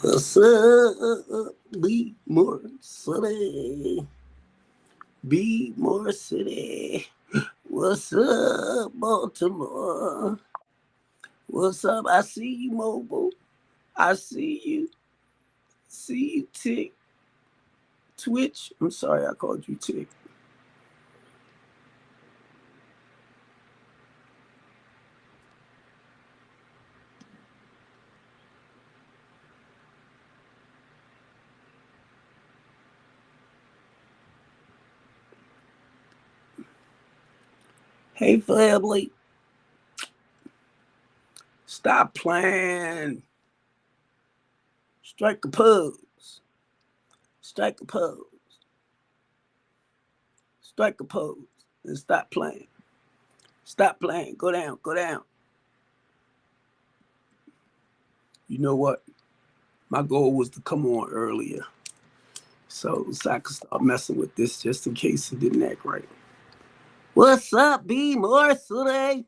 What's up? Be more city. Be more city. What's up, Baltimore? What's up? I see you, mobile. I see you. See you, Tick. Twitch. I'm sorry I called you Tick. Hey, family. Stop playing. Strike a pose. Strike a pose. Strike a pose. And stop playing. Stop playing. Go down. Go down. You know what? My goal was to come on earlier. So I could start messing with this just in case it didn't act right. What's up, B More City?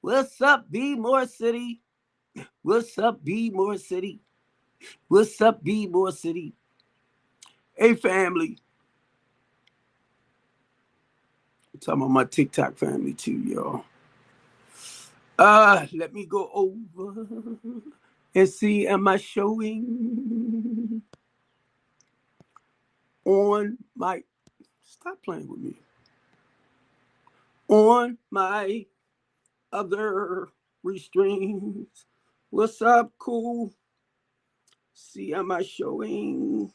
What's up, B More City? What's up, B More City? What's up, B More City? Hey, family. I'm talking about my TikTok family too, y'all. Let me go over and see, am I showing on my, stop playing with me, on my other restraints. What's up, cool? See, am I showing?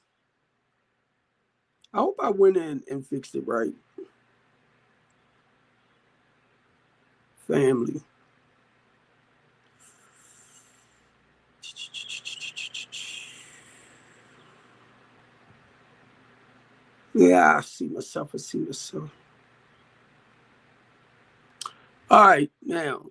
I hope I went in and fixed it right. Family. Yeah, I see myself. I see myself. All right, now,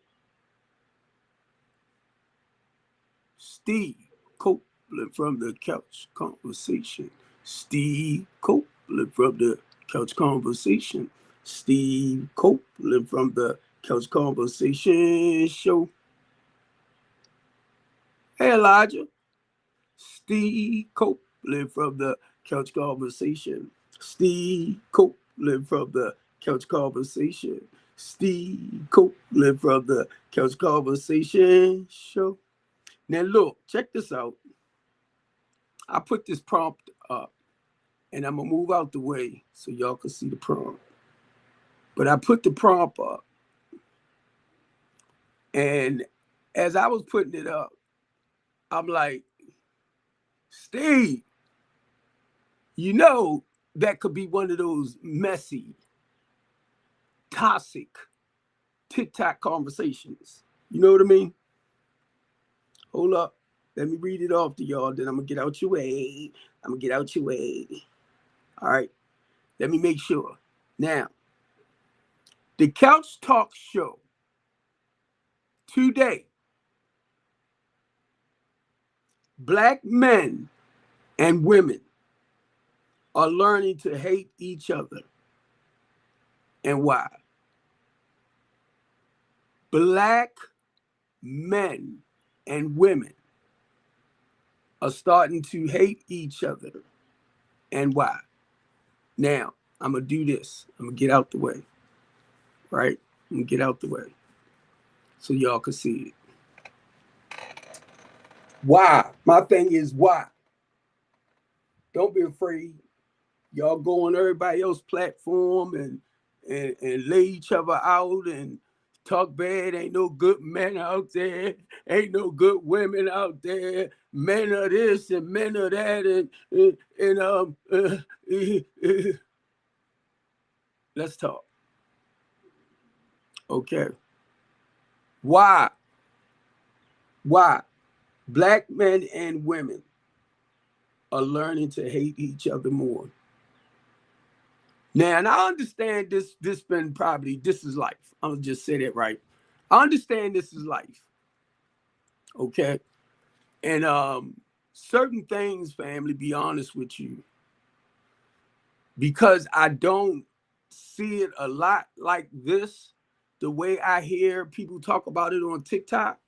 Steve Copeland from the Couch Conversation. Steve Copeland from the Couch Conversation. Steve Copeland from the Couch Conversation Show. Hey, Elijah. Steve Copeland from the Couch Conversation. Steve Copeland from the Couch Conversation. Steve Copeland from the Couch Conversation Show. Now, look, check this out. I put this prompt up, and I'm going to move out the way so y'all can see the prompt. But I put the prompt up, and as I was putting it up, I'm like, Steve, you know, that could be one of those messy, toxic TikTok conversations. You know what I mean? Hold up. Let me read it off to y'all. Then I'm going to get out your way. I'm going to get out your way. All right. Let me make sure. Now, the Couch Talk Show today, Black men and women are learning to hate each other. And why? Black men and women are starting to hate each other. And why? Now, I'm going to do this. I'm going to get out the way. Right? I'm going to get out the way so y'all can see it. Why? My thing is why? Don't be afraid. Y'all go on everybody else's platform and lay each other out and talk bad. Ain't no good men out there. Ain't no good women out there. Men are this and men are that let's talk. Okay. Why? Why? Black men and women are learning to hate each other more. Now, and I understand this been probably, this is life. I'm going to just say that right. I understand this is life. Okay? And certain things, family, be honest with you, because I don't see it a lot like this, the way I hear people talk about it on TikTok,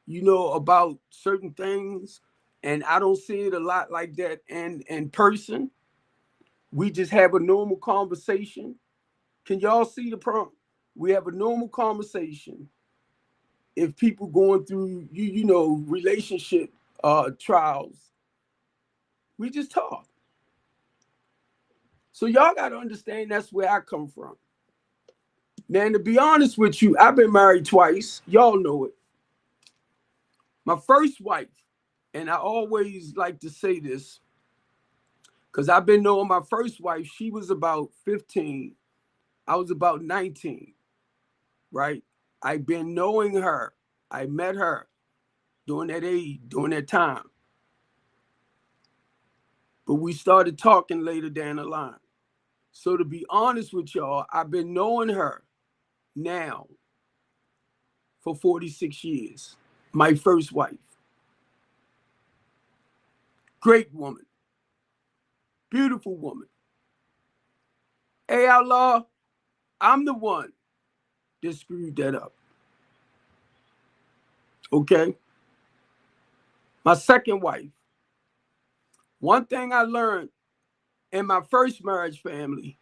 you know, about certain things, And I don't see it a lot like that in person. We just have a normal conversation. Can y'all see the prompt? We have a normal conversation. If people going through relationship trials, we just talk. So y'all got to understand that's where I come from. Now, to be honest with you, I've been married twice. Y'all know it. My first wife, and I always like to say this because I've been knowing my first wife. She was about 15. I was about 19, right? I've been knowing her. I met her during that age, during that time. But we started talking later down the line. So to be honest with y'all, I've been knowing her now for 46 years. My first wife. Great woman. Beautiful woman. Hey, Outlaw, I'm the one that screwed that up. Okay? My second wife. One thing I learned in my first marriage family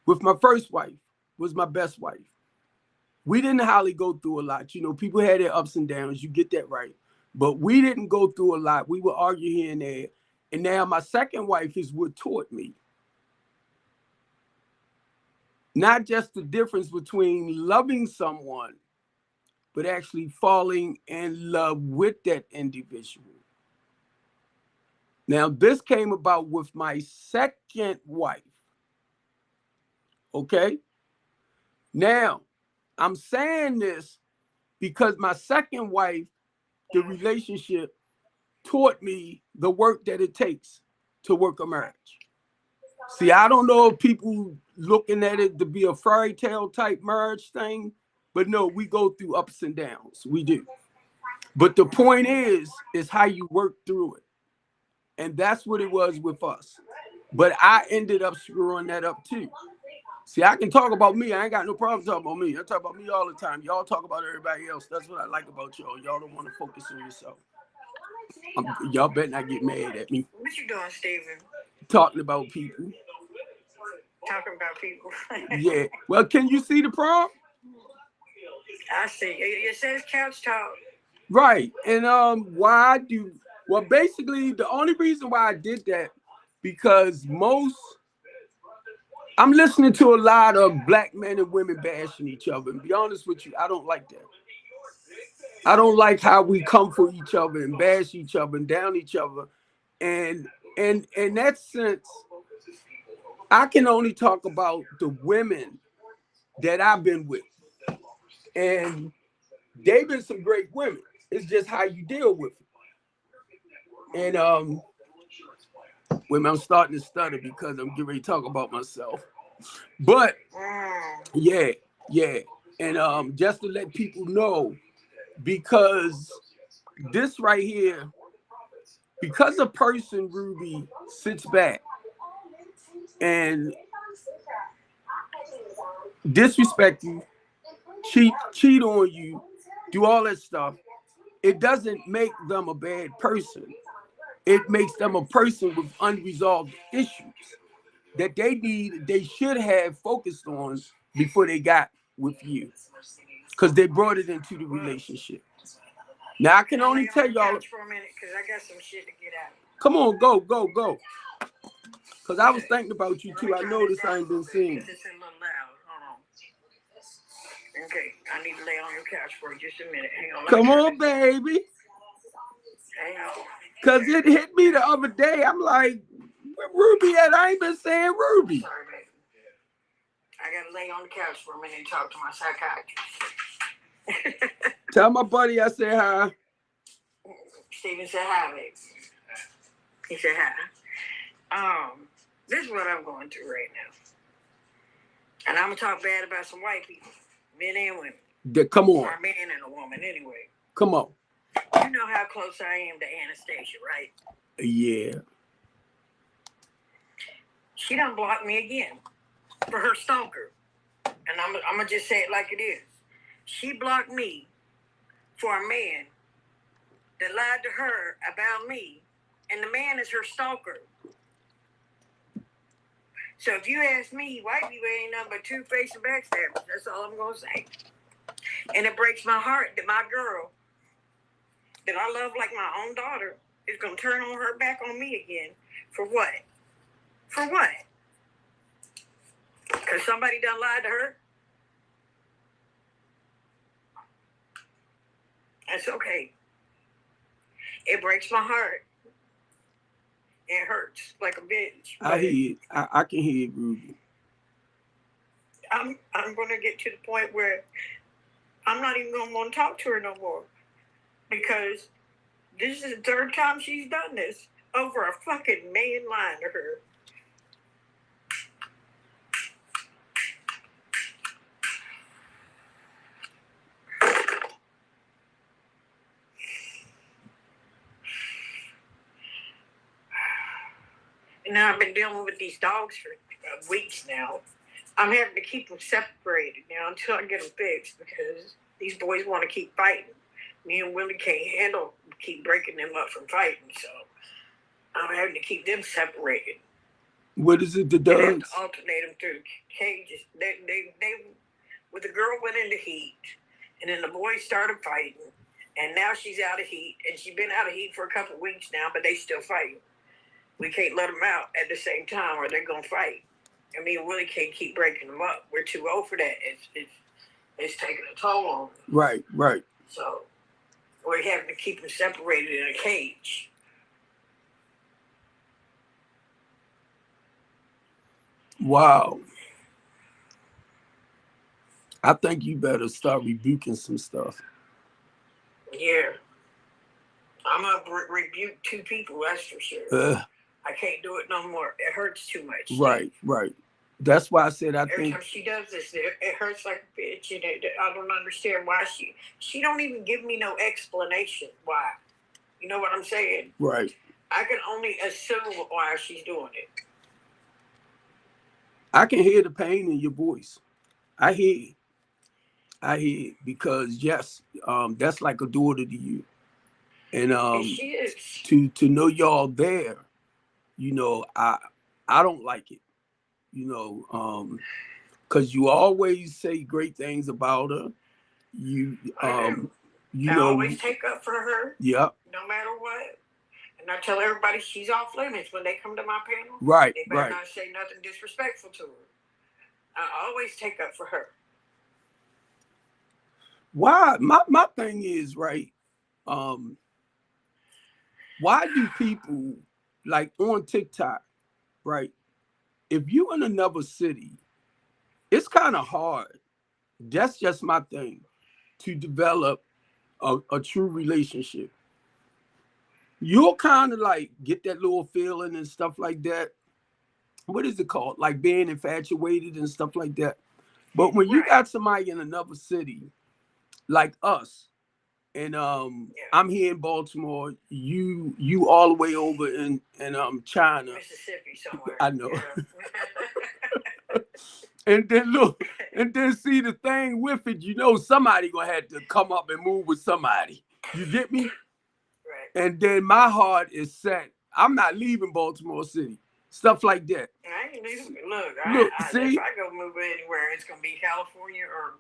with my first wife was my best wife. We didn't hardly go through a lot. People had their ups and downs. You get that right. But we didn't go through a lot. We would argue here and there. And now my second wife is what taught me. Not just the difference between loving someone, but actually falling in love with that individual. Now, this came about with my second wife. Okay? Now, I'm saying this because my second wife, the relationship, taught me the work that it takes to work a marriage. See, I don't know if people looking at it to be a fairy tale type marriage thing, but no, we go through ups and downs. We do. But the point is how you work through it. And that's what it was with us. But I ended up screwing that up too. See, I can talk about me. I ain't got no problem talking about me. I talk about me all the time. Y'all talk about everybody else. That's what I like about y'all. Y'all don't want to focus on yourself. Y'all better not get mad at me. What you doing, Steven? Talking about people. Talking about people. Yeah. Well, can you see the prompt? I see. It says couch talk. Right. And basically the only reason why I did that, because I'm listening to a lot of black men and women bashing each other. And be honest with you, I don't like that. I don't like how we come for each other and bash each other and down each other. And in that sense, I can only talk about the women that I've been with. And they've been some great women. It's just how you deal with it. And women, I'm starting to stutter because I'm getting ready to talk about myself. But yeah. And just to let people know, because this right here, because a person, Ruby, sits back and disrespect you, cheat on you, do all that stuff, it doesn't make them a bad person. It makes them a person with unresolved issues that they should have focused on before they got with you, because they brought it into the relationship. Now I can only tell y'all for a minute because I got some shit to get out. Come on, go. Because I was thinking about you too. I noticed I ain't been seeing you. It's a little loud. Hold on. Okay, I need to lay on your couch for just a minute. Hang on. Come on, baby. Hang on. Because it hit me the other day. I'm like, where Ruby at? I ain't been saying Ruby. Sorry, baby. I got to lay on the couch for a minute and talk to my psychiatrist. Tell my buddy I said hi. Steven said hi, baby. He said hi. This is what I'm going through right now. And I'm going to talk bad about some white people, men and women. Come on. Or a man and a woman, anyway. Come on. You know how close I am to Anastasia, right? Yeah. She done blocked me again for her stalker. And I'm going to just say it like it is. She blocked me for a man that lied to her about me, and the man is her stalker. So if you ask me, white people ain't nothing but two-faced and backstabbers. That's all I'm gonna say. And it breaks my heart that my girl, that I love like my own daughter, is gonna turn on her back on me again. For what? For what? Because somebody done lied to her? That's okay. It breaks my heart. It hurts like a bitch. I hear it. I can hear it, Ruby. I'm gonna get to the point where I'm not even gonna want to talk to her no more. Because this is the third time she's done this over a fucking man lying to her. And now I've been dealing with these dogs for weeks now. I'm having to keep them separated now until I get them fixed because these boys want to keep fighting. Me and Willie can't handle keep breaking them up from fighting, so I'm having to keep them separated. What is it that does? I have to alternate them through cages. They with the girl went into heat, and then the boys started fighting, and now she's out of heat, and she's been out of heat for a couple of weeks now, but they still fighting. We can't let them out at the same time, or they're gonna fight. I mean, Willie can't keep breaking them up. We're too old for that. It's taking a toll on them. Right, right. So we're having to keep them separated in a cage. Wow. I think you better start rebuking some stuff. Yeah. I'm going to rebuke two people, that's for sure. I can't do it no more. It hurts too much. Right, right. That's why I said Every think time she does this, it hurts like a bitch. And I don't understand why she don't even give me no explanation why. You know what I'm saying? Right. I can only assume why she's doing it. I can hear the pain in your voice. I hear it because yes, that's like a daughter to you. And she is. to know y'all there, you know, I don't like it, you know, because you always say great things about her. You you I know, always take up for her. Yeah. No matter what. And I tell everybody she's off limits when they come to my panel. Right, they better right. not say nothing disrespectful to her. I always take up for her. Why? My thing is, right, why do people like on TikTok, right? If you in another city, it's kind of hard. That's just my thing, to develop a true relationship. You'll kind of like get that little feeling and stuff like that. What is it called? Like being infatuated and stuff like that. But when you got somebody in another city, like us, and I'm here in Baltimore, you all the way over in China, Mississippi somewhere. I know. Yeah. And then look, and then see the thing with it, you know, somebody gonna have to come up and move with somebody. You get me? Right. And then my heart is set. I'm not leaving Baltimore City. Stuff like that. I ain't leaving. Look, see? if I go move anywhere, it's gonna be California or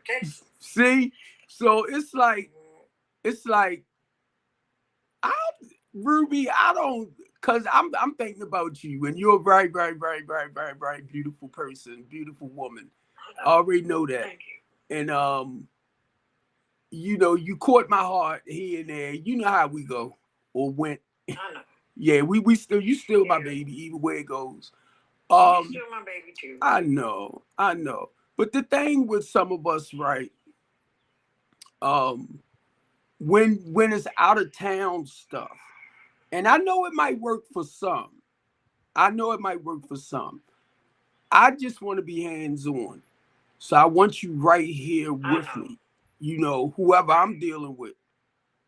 Texas. See? So it's like, Ruby, I don't, cause I'm thinking about you, and you're a very, very, very, very, very, very beautiful person, beautiful woman. I already know that. Thank you. And you know, you caught my heart here and there. You know how we go or went. I know. Yeah, you still my baby, either way it goes. You're still my baby too. I know. But the thing with some of us, right? When it's out of town stuff, and I know it might work for some. I just want to be hands-on. So I want you right here with me. You know, whoever I'm dealing with,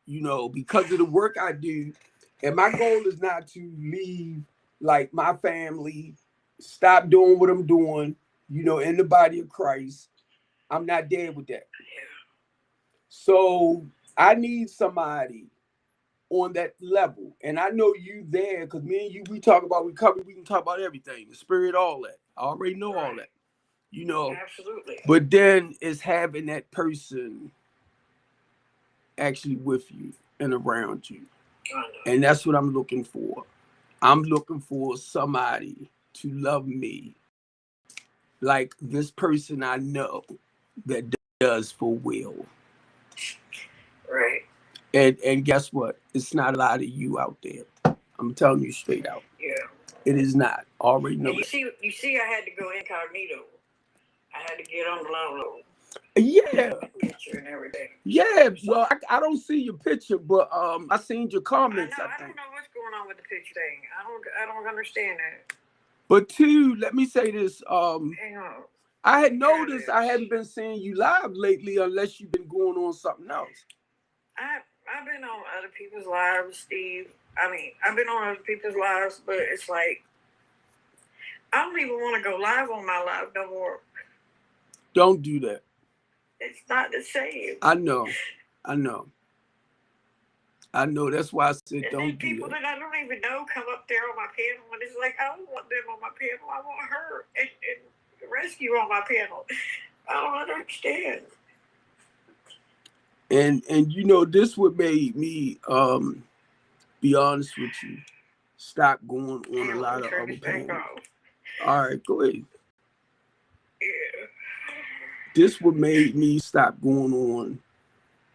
you know, because of the work I do. And my goal is not to leave like my family, stop doing what I'm doing, you know, in the body of Christ. I'm not there with that. So I need somebody on that level. And I know you there because me and you, we talk about recovery. We can talk about everything, the spirit, all that. I already know all that, you know. Absolutely. But then it's having that person actually with you and around you. And that's what I'm looking for. I'm looking for somebody to love me like this person I know that does for will. Right. And guess what? It's not a lot of you out there. I'm telling you straight out. Yeah. It is not. Already know. And you see, I had to go incognito. I had to get on the low low. Yeah. Picture and everything. Yeah. Well, I don't see your picture, but I seen your comments. I don't know what's going on with the picture thing. I don't understand that. But two, let me say this. Hang on. I had noticed I hadn't been seeing you live lately unless you've been going on something else. I've been on other people's lives, Steve. I mean, I've been on other people's lives, but it's like I don't even want to go live on my live no more. Don't do that. It's not the same. I know. That's why I said don't do people that I don't even know come up there on my panel, and it's like I don't want them on my panel. I want her and Rescue on my panel. I don't understand. And you know, this would make me be honest with you, stop going on a lot of other panels. All right, go ahead. Yeah. This would make me stop going on.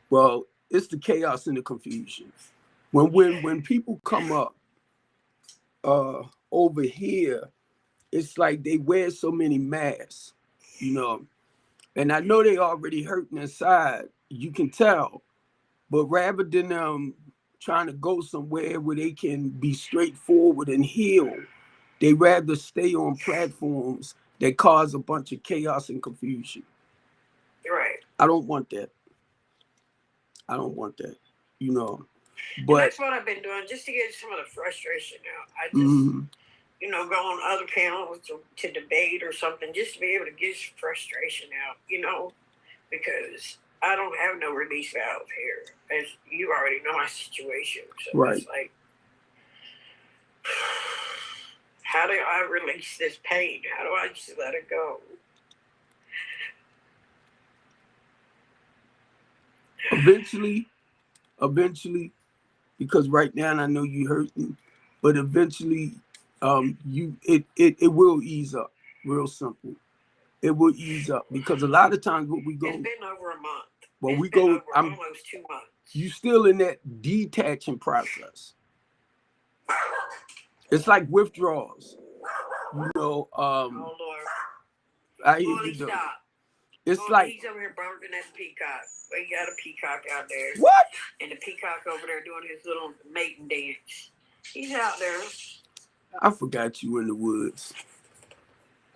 Well, it's the chaos and the confusion. When people come up over here, it's like they wear so many masks, you know. And I know they already hurting inside. You can tell. But rather than trying to go somewhere where they can be straightforward and heal, they rather stay on platforms that cause a bunch of chaos and confusion. Right. I don't want that. You know. But and that's what I've been doing just to get some of the frustration out. I just, you know, go on other panels to debate or something just to be able to get frustration out, you know, because I don't have no release valve here. As you already know my situation. So right. It's like, how do I release this pain? How do I just let it go? Eventually, because right now I know you hurting, but eventually it will ease up. Real simple. It will ease up because a lot of times what we go. It's been over a month. Well, we go. Almost 2 months. You still in that detaching process. It's like withdrawals. You know. Oh Lord. I hear you. Stop. It's like he's over here barking at the peacock. We got a peacock out there. What? And the peacock over there doing his little mating dance. He's out there. I forgot you in the woods.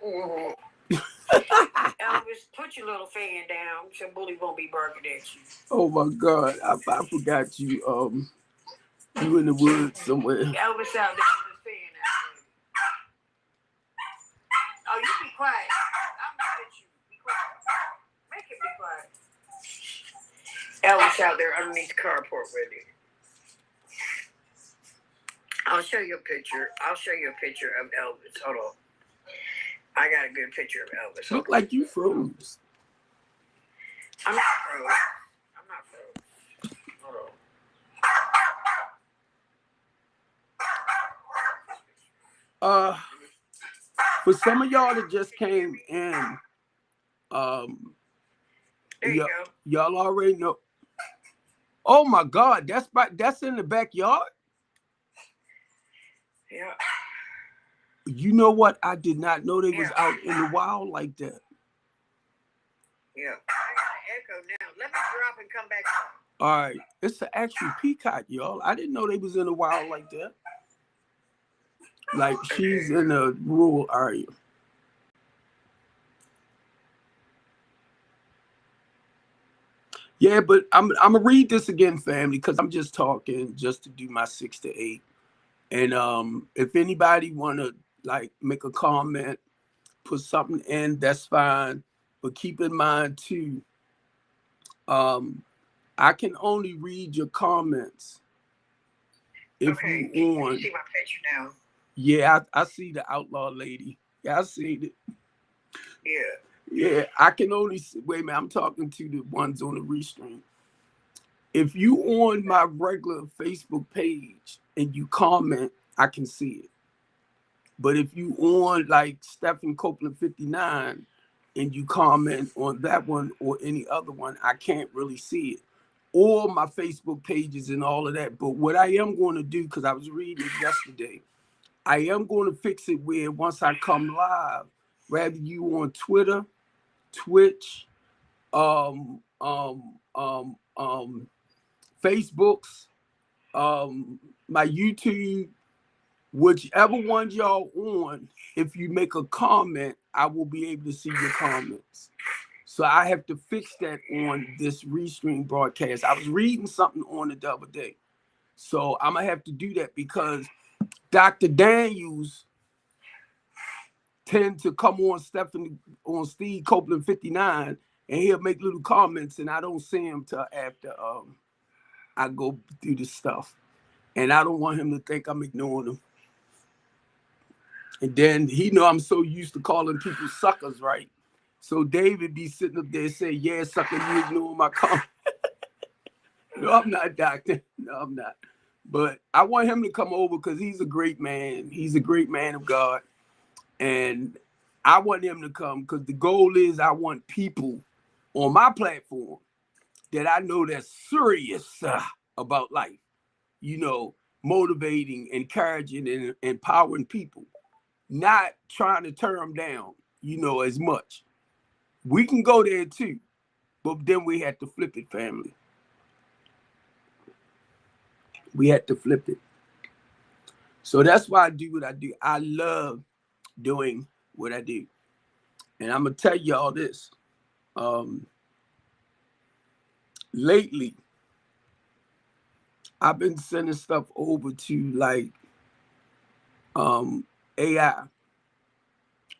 Mm-hmm. Elvis, put your little fan down so Bully won't be barking at you. Oh my God, I forgot you. You in the woods somewhere. Elvis out there with his fan out there. Oh, you be quiet. I'm mad at you. Be quiet. Make it be quiet. Elvis out there underneath the carport with you. I'll show you a picture. Of Elvis. Hold on. I got a good picture of Elvis. Look like you froze. I'm not froze. Hold on. For some of y'all that just came in, there you go. Y'all already know. Oh my God, that's in the backyard? Yeah. You know what? I did not know they was out in the wild like that. Yeah. I got an echo now. Let me drop and come back on. All right. It's an actual peacock, y'all. I didn't know they was in the wild like that. Like she's in a rural area. Yeah, but I'm gonna read this again, family, because I'm just talking just to do my 6 to 8. And if anybody wanna like make a comment, put something in, that's fine. But keep in mind too, I can only read your comments If Okay, you can on, you see my picture now? yeah, I see the outlaw lady. Yeah, I see it. Yeah. Yeah, I can only see, wait a minute, I'm talking to the ones on the restream. If you on my regular Facebook page and you comment, I can see it. But if you on like Stephen Copeland 59 and you comment on that one or any other one, I can't really see it. Or my Facebook pages and all of that. But what I am going to do, because I was reading it yesterday, I am going to fix it where once I come live, rather you on Twitter, Twitch, um, um, um, um, Facebooks, my YouTube, whichever one y'all on, if you make a comment, I will be able to see your comments. So I have to fix that on this restream broadcast. I was reading something on it the other day. So I'm gonna have to do that because Dr. Daniels tend to come on Steve Copeland 59 and he'll make little comments and I don't see him till after I go through the stuff. And I don't want him to think I'm ignoring him. And then he know I'm so used to calling people suckers, right? So David be sitting up there and say, yeah, sucker, you ignoring my comment. No, I'm not, doctor. No, I'm not. But I want him to come over because he's a great man. He's a great man of God. And I want him to come because the goal is I want people on my platform that I know that's serious about life, motivating, encouraging, and empowering people, not trying to turn them down, as much. We can go there too, but then we had to flip it, family. We had to flip it. So that's why I do what I do. I love doing what I do. And I'm going to tell y'all this. Lately, I've been sending stuff over to like AI,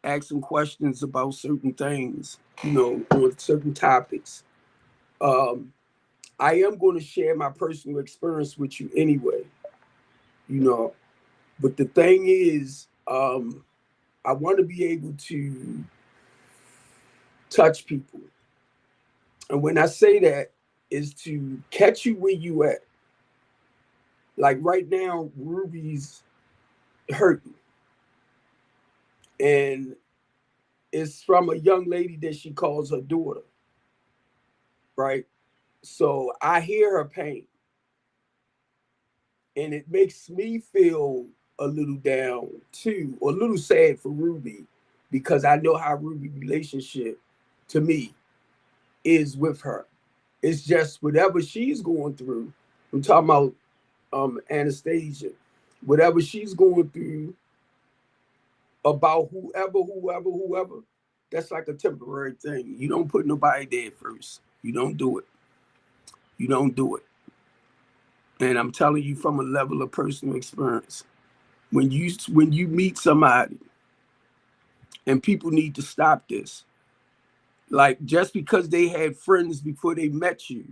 asking questions about certain things, on certain topics. I am going to share my personal experience with you anyway, but the thing is, I want to be able to touch people. And when I say that, is to catch you where you at. Like right now, Ruby's hurting. And it's from a young lady that she calls her daughter. Right? So I hear her pain. And it makes me feel a little down too, or a little sad for Ruby, because I know how Ruby's relationship to me is with her. It's just whatever she's going through. I'm talking about Anastasia, whatever she's going through about whoever, that's like a temporary thing. You don't put nobody there first. You don't do it. You don't do it. And I'm telling you from a level of personal experience. When you meet somebody, and people need to stop this. Like just because they had friends before they met you,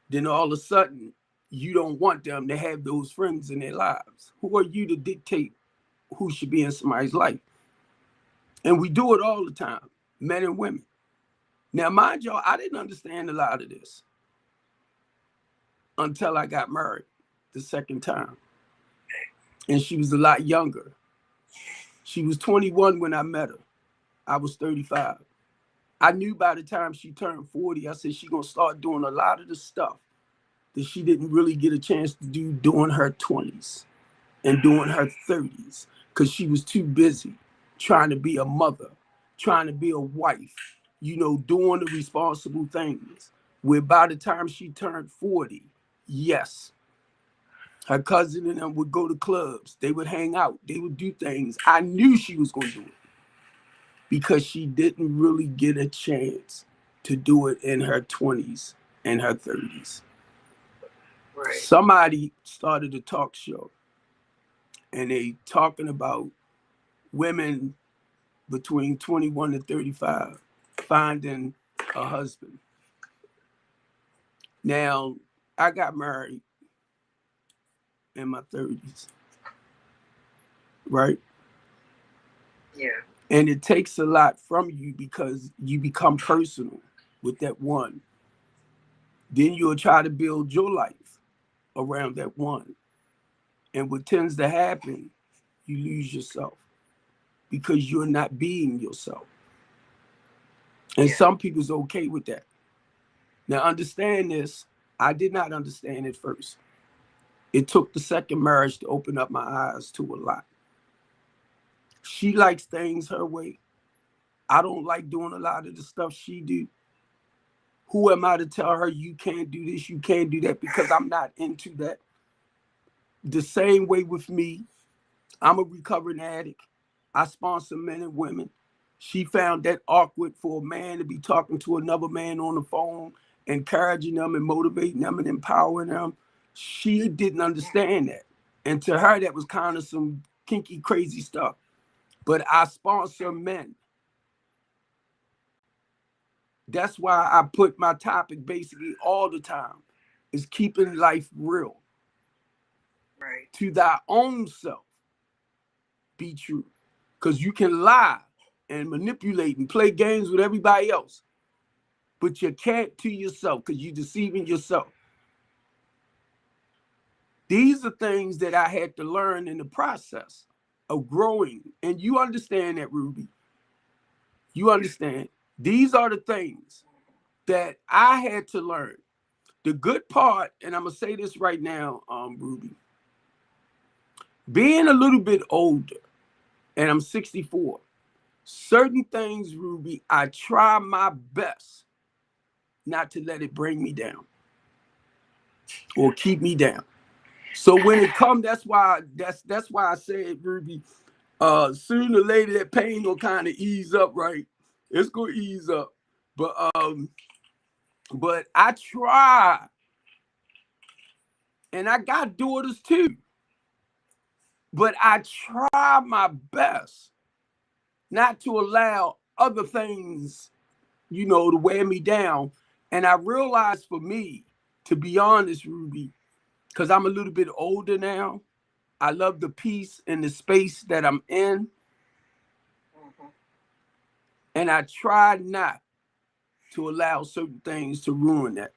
then all of a sudden you don't want them to have those friends in their lives. Who are you to dictate who should be in somebody's life? And we do it all the time, men and women. Now, mind y'all, I didn't understand a lot of this until I got married the second time. And she was a lot younger. She was 21 when I met her. I was 35. I knew by the time she turned 40, I said she's going to start doing a lot of the stuff that she didn't really get a chance to do during her 20s and during her 30s because she was too busy trying to be a mother, trying to be a wife, doing the responsible things. Where by the time she turned 40, yes, her cousin and them would go to clubs. They would hang out. They would do things. I knew she was going to do it because she didn't really get a chance to do it in her 20s and her 30s. Right. Somebody started a talk show and they talking about women between 21 and 35 finding a husband. Now, I got married in my 30s, right? Yeah. And it takes a lot from you because you become personal with that one. Then you'll try to build your life around that one. And what tends to happen, you lose yourself because you're not being yourself. And some people's okay with that. Now, understand this. I did not understand it first. It took the second marriage to open up my eyes to a lot. She likes things her way. I don't like doing a lot of the stuff she do. Who am I to tell her you can't do this, you can't do that, because I'm not into that. The same way with me. I'm a recovering addict. I sponsor men and women. She found that awkward for a man to be talking to another man on the phone, encouraging them and motivating them and empowering them. She didn't understand that. And to her, that was kind of some kinky, crazy stuff. But I sponsor men. That's why I put my topic basically all the time is keeping life real. Right. To thy own self, be true. Because you can lie and manipulate and play games with everybody else, but you can't to yourself because you're deceiving yourself. These are things that I had to learn in the process of growing. And you understand that, Ruby. You understand. These are the things that I had to learn. The good part, and I'm going to say this right now, Ruby, being a little bit older, and I'm 64, certain things, Ruby, I try my best not to let it bring me down or keep me down. So when it comes, that's why I said, Ruby, sooner or later that pain will kind of ease up, right? It's gonna ease up. But I try, and I got daughters too. But I try my best not to allow other things, to wear me down. And I realized for me, to be honest, Ruby, because I'm a little bit older now, I love the peace and the space that I'm in. And I try not to allow certain things to ruin that.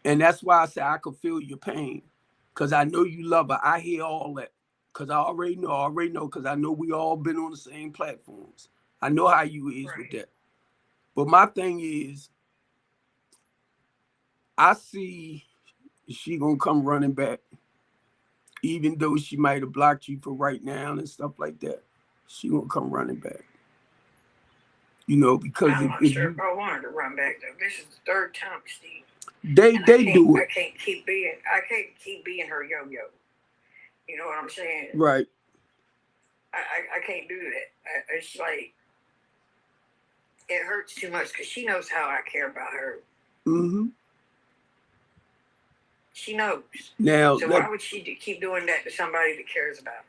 And that's why I say I can feel your pain. Because I know you love her. I hear all that. Because I already know, because I know we all been on the same platforms. I know how you is with that. But my thing is, I see she gonna come running back, even though she might have blocked you for right now and stuff like that. She gonna come running back. Because I'm not sure if I wanted to run back though. This is the third time, Steve. They do it. I can't keep being her yo-yo. You know what I'm saying? Right. I can't do that. It's like it hurts too much because she knows how I care about her. Mm-hmm. She knows. Now, so why would she keep doing that to somebody that cares about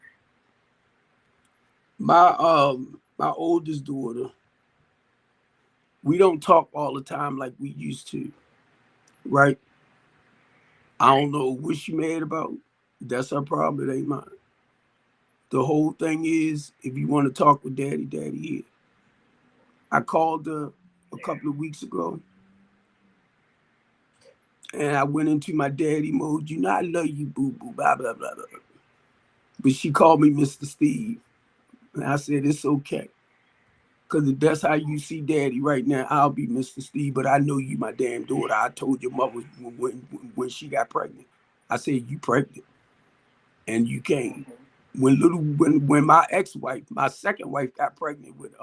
her? My oldest daughter, we don't talk all the time like we used to, right? I don't know what she mad about. That's her problem. It ain't mine. The whole thing is, if you want to talk with daddy, daddy here. I called her a couple of weeks ago, and I went into my daddy mode. I love you, boo-boo, blah, blah, blah, blah. But she called me Mr. Steve. And I said, it's okay. Because if that's how you see daddy right now, I'll be Mr. Steve. But I know you my damn daughter. I told your mother when she got pregnant. I said, you pregnant. And you came. When my ex-wife, my second wife, got pregnant with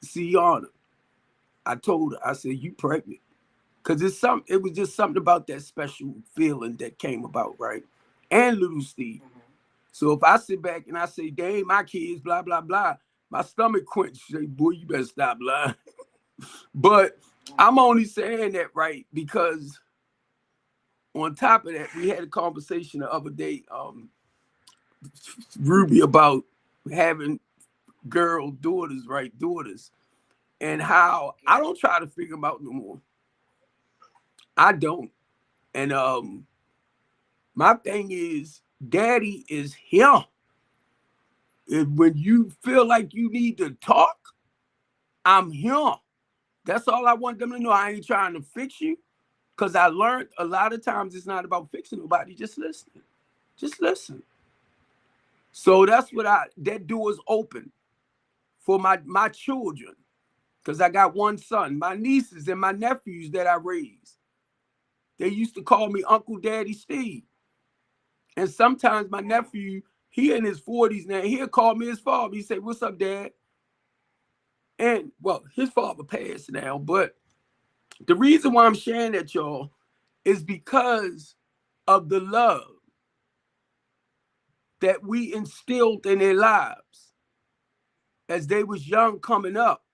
Ciana, I told her, I said, you pregnant. Because it was just something about that special feeling that came about, right? And little Steve. So if I sit back and I say, dang, my kids, blah, blah, blah, my stomach quench. Say, boy, you better stop lying. But I'm only saying that, right, because on top of that, we had a conversation the other day, Ruby, about having daughters, right, daughters, and how I don't try to figure them out no more. I don't. And My thing is, daddy is here. When you feel like you need to talk, I'm here. That's all I want them to know. I ain't trying to fix you, because I learned a lot of times it's not about fixing nobody. Just listen. Just listen. So that's what that door is open for my children, because I got one son. My nieces and my nephews that I raised, they used to call me Uncle Daddy Steve. And sometimes my nephew, he in his 40s now, he'll call me his father. He say, "What's up, Dad?" And, well, his father passed now, but the reason why I'm sharing that, y'all, is because of the love that we instilled in their lives as they was young coming up.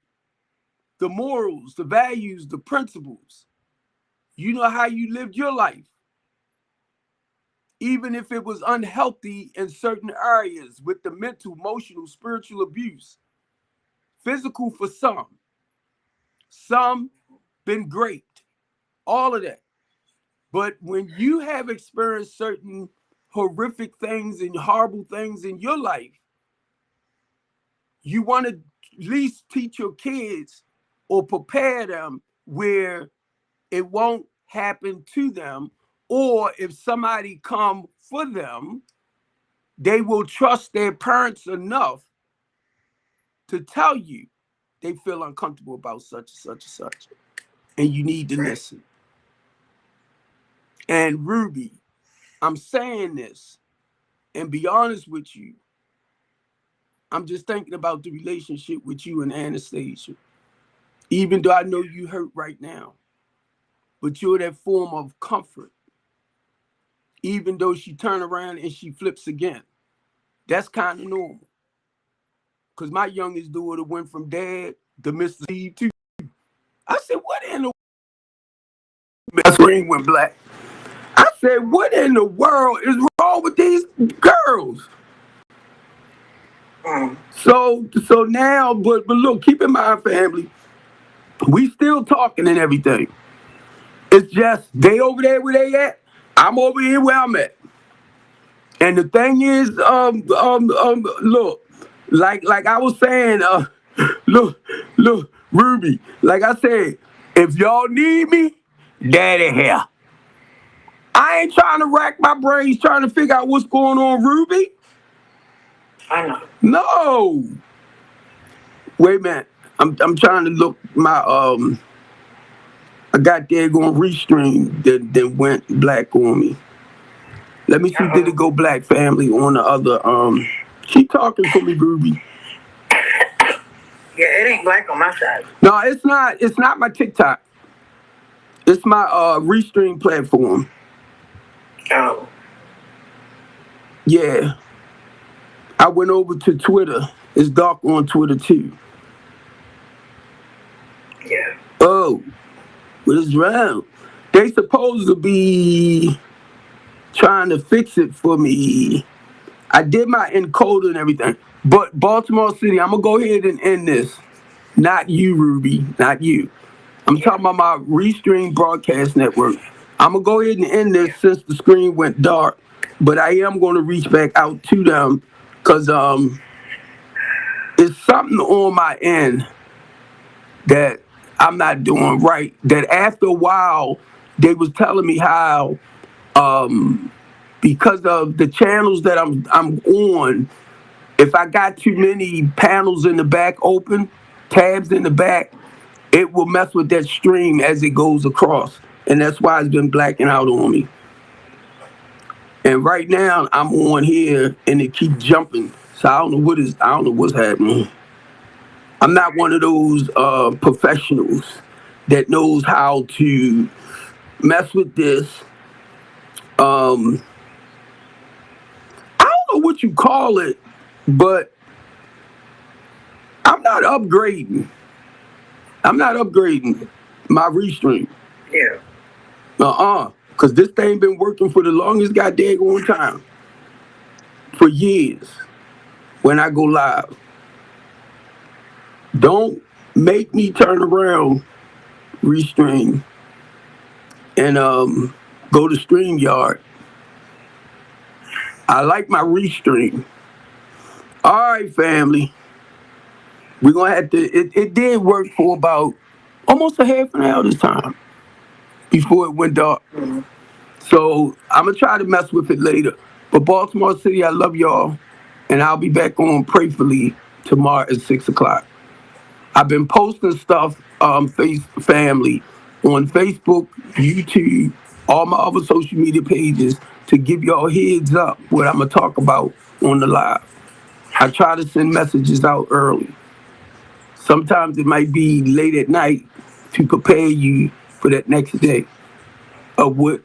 The morals, the values, the principles. You know how you lived your life. Even if it was unhealthy in certain areas with the mental, emotional, spiritual abuse. Physical for some been great, all of that. But when you have experienced certain horrific things and horrible things in your life, you want to at least teach your kids or prepare them where it won't happen to them, or if somebody come for them, they will trust their parents enough to tell you they feel uncomfortable about such and such and such, and you need to listen. And Ruby, I'm saying this, and be honest with you, I'm just thinking about the relationship with you and Anastasia. Even though I know you hurt right now, but you're that form of comfort. Even though she turn around and she flips again, that's kind of normal. Because my youngest daughter went from dad to Mr. Steve too. I said, what in the world? My screen went black. I said, what in the world is wrong with these girls? So now, but look, keep in mind, family, we still talking and everything. It's just they over there where they at. I'm over here where I'm at. And the thing is, look, like I was saying, look, Ruby, like I said, if y'all need me, daddy here. I ain't trying to rack my brains trying to figure out what's going on, Ruby. I know. No. Wait a minute. I'm trying to look my I got there going restream that went black on me. Let me see, did it go black, family, on the other keep talking for me, Ruby. Yeah, it ain't black on my side. No, it's not my TikTok. It's my restream platform. Oh. Yeah. I went over to Twitter. It's dark on Twitter too. Yeah. Oh, what is wrong? They supposed to be trying to fix it for me. I did my encoder and everything. But Baltimore City, I'm gonna go ahead and end this. Not you, Ruby. Not you. I'm talking about my Restream Broadcast Network. I'm gonna go ahead and end this since the screen went dark. But I am gonna reach back out to them because it's something on my end that I'm not doing right. That after a while, they was telling me how because of the channels that I'm on, if I got too many panels in the back open, tabs in the back, it will mess with that stream as it goes across. And that's why it's been blacking out on me. And right now I'm on here and it keeps jumping. So I don't know what's happening. I'm not one of those professionals that knows how to mess with this. I don't know what you call it, but I'm not upgrading my restream. Yeah. Because this thing been working for the longest goddamn time. For years. When I go live. Don't make me turn around, restream, and go to StreamYard I like my restream. All right, family. We're gonna have to. It did work for about almost a half an hour this time before it went dark. So I'm gonna try to mess with it later. But Baltimore City, I love y'all, and I'll be back on Prayfully tomorrow at 6 o'clock. I've been posting stuff, family, on Facebook, YouTube, all my other social media pages to give y'all heads up what I'm gonna talk about on the live. I try to send messages out early. Sometimes it might be late at night to prepare you for that next day of what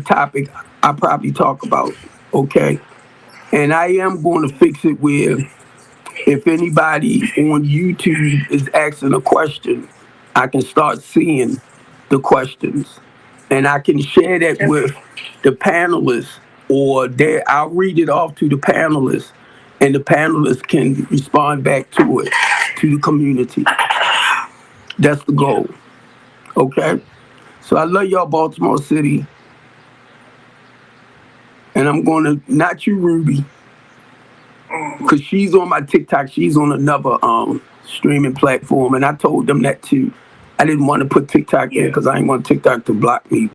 topic I probably talk about. Okay, and I am going to fix it where if anybody on YouTube is asking a question, I can start seeing the questions, and I can share that with the panelists, or I'll read it off to the panelists, and the panelists can respond back to it to the community. That's the goal. Okay. So I love y'all, Baltimore City, and I'm gonna not you, Ruby, because she's on my TikTok. She's on another streaming platform, and I told them that too. I didn't want to put TikTok in because I didn't want TikTok to block me.